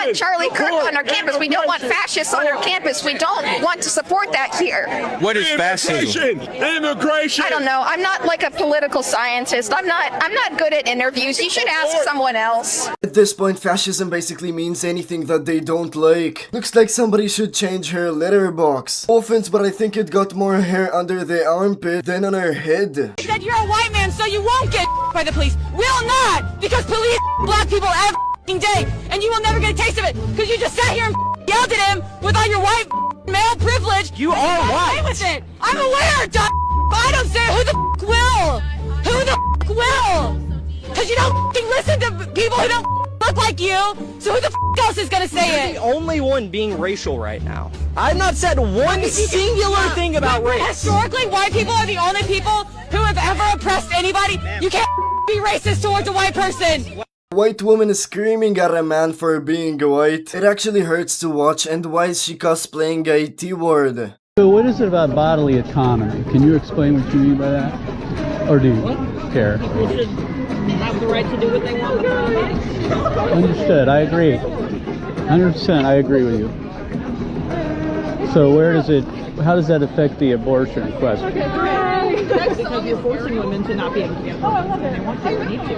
want Charlie Kirk on our campus. We don't want fascists on our campus. We don't want to support that here. What is fascism? Immigration. I don't know. I'm not like a political scientist. I'm not good at interviews. You should ask someone else. At this point, fascism basically means anything that they don't like. Looks like somebody should change her letterbox. No offense, but I think it got more hair under the armpit than on her head. You said you're a white man, so you won't get by the police. Will not, because police black people every day, and you will never get a taste of it, because you just sat here and yelled at him with all your white male privilege. You are white. With it. I'm aware, but I don't say it. Who the will? Who the will? Because you don't listen to people who don't look like you, so who the else is gonna say it? You're the only one being racial right now. I've not said one singular thing about race. Historically, white people are the only people who have ever oppressed anybody. You can't be racist towards a white person. White woman is screaming at a man for being white. It actually hurts to watch, and why is she cosplaying a T-word? So what is it about bodily autonomy? Can you explain what you mean by that? Or do you care? People should have the right to do what they want with their own bodies. Understood, I agree. 100% I agree with you. So how does that affect the abortion question? Because you're forcing women to not be able to get abortions when they want to or need to.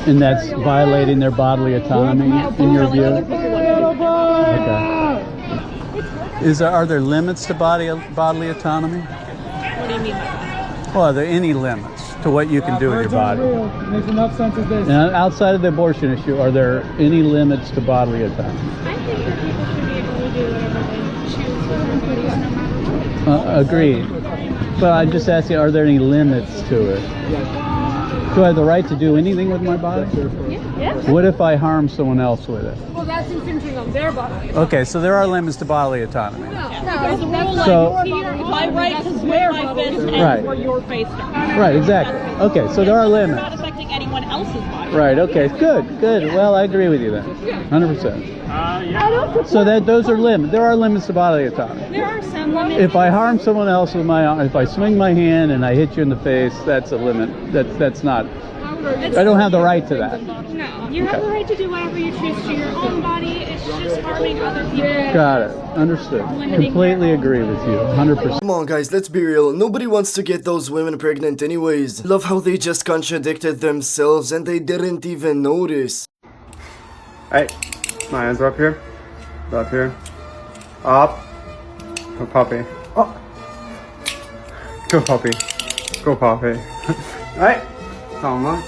And that's violating their bodily autonomy in your view? Okay. Are there limits to bodily autonomy? What do you mean by that? Well, are there any limits to what you can do with your body? Makes enough sense as this. Now, outside of the abortion issue, are there any limits to bodily autonomy? I think that people should be able to do whatever they choose with their bodies, no matter what. Agreed. But I'm just asking, are there any limits to it? Do I have the right to do anything with my body? Yeah. What if I harm someone else with it? Well, that's infringing on their body. Okay, so there are limits to bodily autonomy. No, the rule So- My right to wear my fist ends Right. where your face starts. Right, exactly. Okay, so there are It's limits. not affecting anyone else's body. Right, okay, good. Well, I agree with you then. 100%. So those are limits. There are limits to bodily autonomy. There are some limits. If I harm someone else with my arm, if I swing my hand and I hit you in the face, that's a limit. That's not. I don't have the right to that. No, you have the right to do whatever you choose to your own body. It's just harming other people. Got it. Understood. Completely agree with you. 100%. Come on guys, let's be real. Nobody wants to get those women pregnant anyways. Love how they just contradicted themselves and they didn't even notice. Hey, my hands are up here. Up here. Up. Go puppy. Oh. Go puppy. Go puppy. Hey. Come on.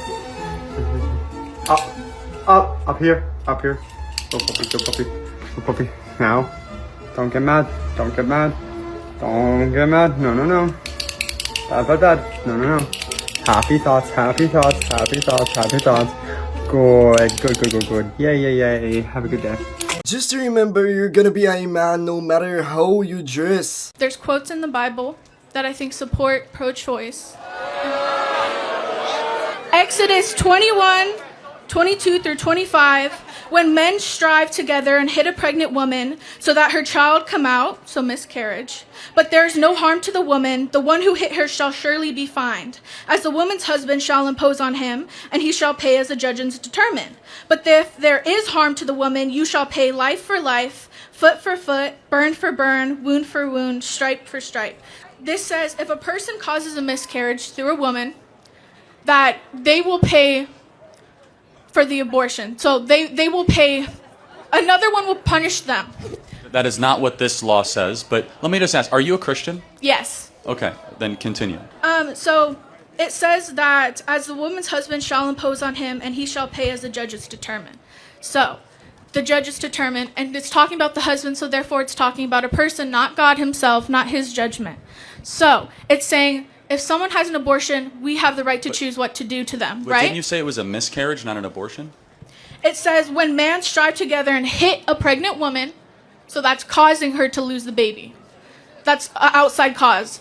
Up here. Up here. Go puppy. Go puppy. Go puppy. Now. Don't get mad. Don't get mad. Don't get mad. No. Bad. No. Happy thoughts. Happy thoughts. Happy thoughts. Happy thoughts. Good. Yay. Have a good day. Just remember, you're gonna be a man no matter how you dress. There's quotes in the Bible that I think support pro-choice. Exodus 21:22-25, when men strive together and hit a pregnant woman so that her child come out, so miscarriage, but there is no harm to the woman, the one who hit her shall surely be fined, as the woman's husband shall impose on him, and he shall pay as the judges determine. But if there is harm to the woman, you shall pay life for life, foot for foot, burn for burn, wound for wound, stripe for stripe. This says if a person causes a miscarriage through a woman, that they will pay for the abortion. So they will pay, another one will punish them. That is not what this law says, but let me just ask, are you a Christian? Yes. Okay, then continue. So it says that as the woman's husband shall impose on him, and he shall pay as the judges determine. So the judges determine, and it's talking about the husband, so therefore it's talking about a person, not God himself, not his judgment. So it's saying, if someone has an abortion, we have the right to choose what to do to them, But right? didn't you say it was a miscarriage, not an abortion? It says when men strive together and hit a pregnant woman, so that's causing her to lose the baby. That's an outside cause.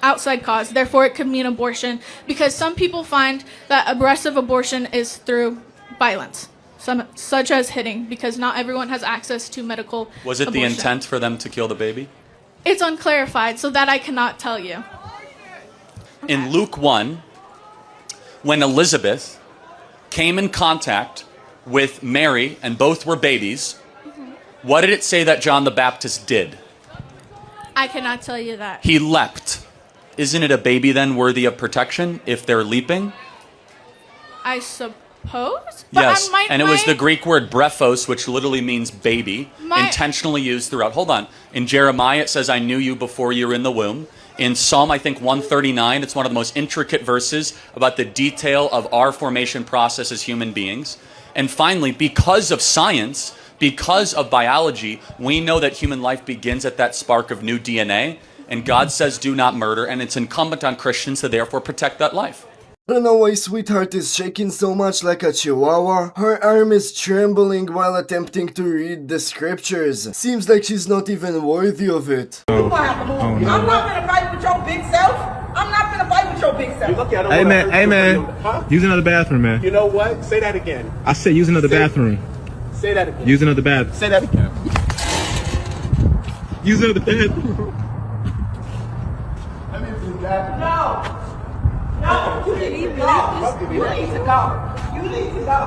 Outside cause. Therefore, it could mean abortion, because some people find that aggressive abortion is through violence, such as hitting, because not everyone has access to medical Was it abortion. the intent for them to kill the baby? It's unclarified, so that I cannot tell you. In Luke 1, when Elizabeth came in contact with Mary, and both were babies, what did it say that John the Baptist did? I cannot tell you that. He leapt. Isn't it a baby then worthy of protection if they're leaping? I suppose. But Yes, and it was the Greek word brephos, which literally means baby, intentionally used throughout. Hold on. In Jeremiah, it says, I knew you before you were in the womb. In Psalm, I think, 139, it's one of the most intricate verses about the detail of our formation process as human beings. And finally, because of science, because of biology, we know that human life begins at that spark of new DNA. And God says, do not murder. And it's incumbent on Christians to therefore protect that life. I don't know why Sweetheart is shaking so much like a chihuahua. Her arm is trembling while attempting to read the scriptures. Seems like she's not even worthy of it. I'm not gonna fight with your big self. I'm not gonna fight with your big self. Hey man, use another bathroom, man. You know what? Say that again. I said use another bathroom. Say that again. Use another bathroom. Say that again. Use another bathroom. Let me do that. No. No, you need to go. You need to go. You need to go.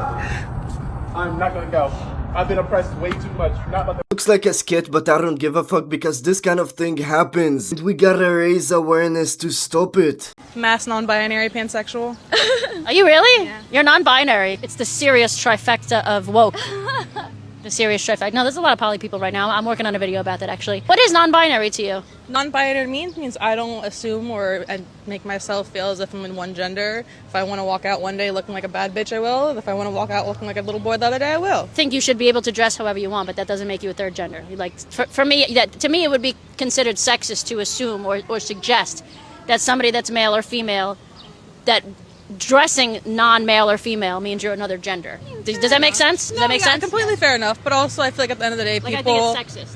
I'm not gonna go. I've been oppressed way too much. Not about Looks like a skit, but I don't give a fuck because this kind of thing happens. And we gotta raise awareness to stop it. Mass non-binary pansexual. Are you really? Yeah. You're non-binary. It's the serious trifecta of woke. The serious trifecta. No, there's a lot of poly people right now. I'm working on a video about that, actually. What is non-binary to you? Non-binary means I don't assume or make myself feel as if I'm in one gender. If I want to walk out one day looking like a bad bitch, I will. If I want to walk out looking like a little boy the other day, I will. I think you should be able to dress however you want, but that doesn't make you a third gender. Like, for me, to me, it would be considered sexist to assume or suggest that somebody that's male or female, that dressing non-male or female means you're another gender. Does that make sense? Does that make sense? Completely fair enough, but also I feel like at the end of the day, Like, people... I think it's sexist.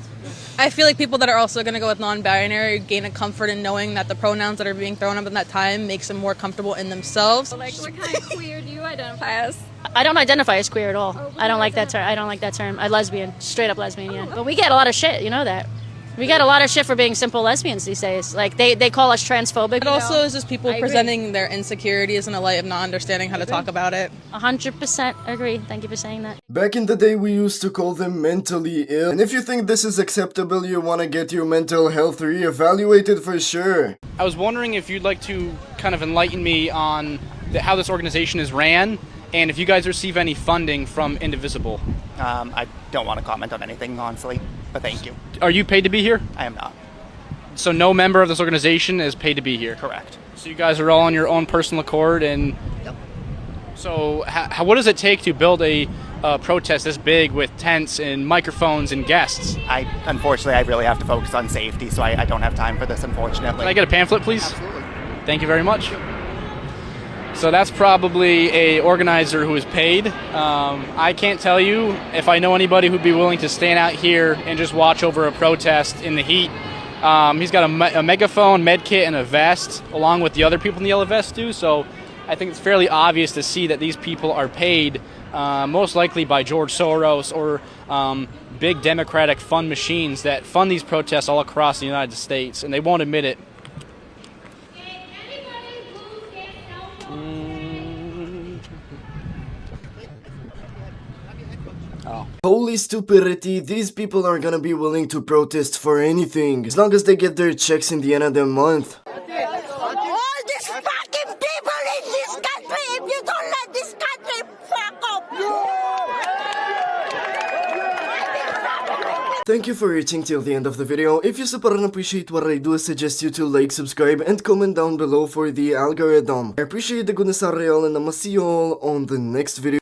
I feel like people that are also going to go with non-binary gain a comfort in knowing that the pronouns that are being thrown up in that time makes them more comfortable in themselves. Like, what kind of queer do you identify as? I don't identify as queer at all. I don't like that term. I don't like that term. I'm lesbian, straight up lesbian, yeah. But we get a lot of shit, you know that. We get a lot of shit for being simple lesbians these days. Like, they call us transphobic. It also is just people presenting their insecurities in a light of not understanding how to talk about it. 100% agree. Thank you for saying that. Back in the day, we used to call them mentally ill. And if you think this is acceptable, you wanna get your mental health reevaluated for sure. I was wondering if you'd like to kind of enlighten me on how this organization is ran, and if you guys receive any funding from Indivisible. I don't want to comment on anything, honestly, but thank you. Are you paid to be here? I am not. So no member of this organization is paid to be here? Correct. So you guys are all on your own personal accord, and yep. So what does it take to build a protest this big with tents and microphones and guests? Unfortunately, I really have to focus on safety, so I don't have time for this, unfortunately. Can I get a pamphlet, please? Absolutely. Thank you very much. So that's probably a organizer who is paid. I can't tell you if I know anybody who'd be willing to stand out here and just watch over a protest in the heat. He's got a megaphone, med kit, and a vest, along with the other people in the yellow vest do. So I think it's fairly obvious to see that these people are paid, most likely by George Soros or big Democratic fund machines that fund these protests all across the United States, and they won't admit it. Holy stupidity, these people are gonna be willing to protest for anything, as long as they get their checks in the end of the month. All these fucking people in this country, if you don't let this country fuck up. Thank you for reaching till the end of the video. If you super appreciate what I do, I suggest you to like, subscribe, and comment down below for the algorithm. I appreciate the goodness of real, and I'ma see you all on the next video.